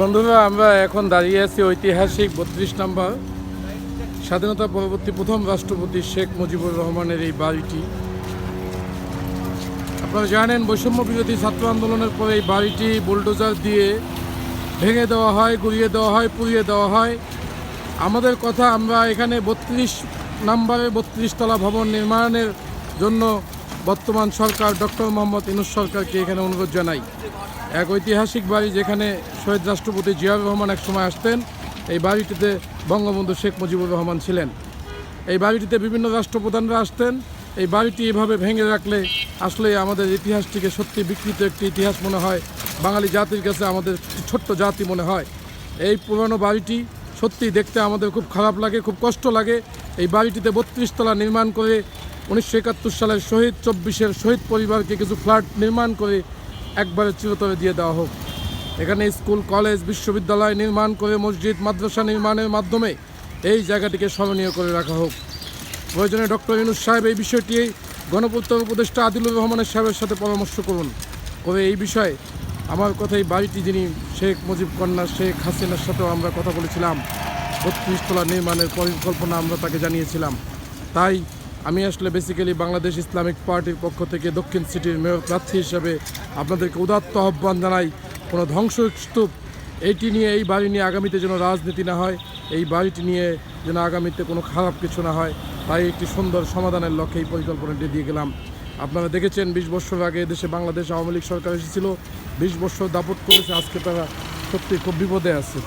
বন্ধুরা, আমরা এখন দাঁড়িয়ে আছি ঐতিহাসিক ৩২ নম্বর স্বাধীনতা পরবর্তী প্রথম রাষ্ট্রপতি শেখ মুজিবুর রহমানের এই বাড়িটি। আপনারা জানেন, বৈষম্য বিরোধী ছাত্র আন্দোলনের পরে এই বাড়িটি বুলডোজার দিয়ে ভেঙে দেওয়া হয়, গুড়িয়ে দেওয়া হয়, পুড়িয়ে দেওয়া হয়। আমাদের কথা, আমরা এখানে ৩২ নম্বরে ৩২ তলা ভবন নির্মাণের জন্য বর্তমান সরকার ডক্টর মোহাম্মদ ইউনূস সরকারকে এখানে অনুরোধ জানাই। এক ঐতিহাসিক বাড়ি, যেখানে শহীদ রাষ্ট্রপতি জিয়াউর রহমান এক সময় আসতেন। এই বাড়িটিতে বঙ্গবন্ধু শেখ মুজিবুর রহমান ছিলেন। এই বাড়িটিতে বিভিন্ন রাষ্ট্রপ্রধানরা আসতেন। এই বাড়িটি এভাবে ভেঙে রাখলে আসলে আমাদের ইতিহাসটিকে সত্যি বিকৃত একটি ইতিহাস মনে হয়। বাঙালি জাতির কাছে আমাদের ছোট্ট জাতি মনে হয়। এই পুরনো বাড়িটি সত্যি দেখতে আমাদের খুব খারাপ লাগে, খুব কষ্ট লাগে। এই বাড়িটিতে ৩২ তলা নির্মাণ করে ১৯৭১ সালের শহীদ ২৪-এর শহীদ পরিবারকে কিছু ফ্ল্যাট নির্মাণ করে একবারে চিরতরে দিয়ে দেওয়া হোক। এখানে স্কুল, কলেজ, বিশ্ববিদ্যালয় নির্মাণ করে মসজিদ, মাদ্রাসা নির্মাণের মাধ্যমে এই জায়গাটিকে স্মরণীয় করে রাখা হোক। প্রয়োজনে ডক্টর ইউনূস সাহেব এই বিষয়টি গণপূর্ত উপদেষ্টা আদিলুর রহমানের সাহেবের সাথে পরামর্শ করুন। করে এই বিষয়ে আমার কথা, এই বাড়িটি যিনি শেখ মুজিব কন্যা শেখ হাসিনার সাথেও আমরা কথা বলেছিলাম, ৩২ তলা নির্মাণের পরিকল্পনা আমরা তাকে জানিয়েছিলাম। তাই আমি আসলে বেসিক্যালি বাংলাদেশ ইসলামিক পার্টির পক্ষ থেকে দক্ষিণ সিটির মেয়র প্রার্থী হিসেবে আপনাদেরকে উদাত্ত আহ্বান জানাই, কোনো ধ্বংসস্তূপ এইটি নিয়ে, এই বাড়ি নিয়ে আগামীতে যেন রাজনীতি না হয়, এই বাড়িটি নিয়ে যেন আগামীতে কোনো খারাপ কিছু না হয়, তাই একটি সুন্দর সমাধানের লক্ষ্যে এই পরিকল্পনাটি দিয়ে গেলাম। আপনারা দেখেছেন ২০ বছর আগে দেশে বাংলাদেশ আওয়ামী লীগ সরকার এসেছিল, ২০ বছর দাপট করেছে। আজকে তারা সত্যি খুব বিপদে আছে।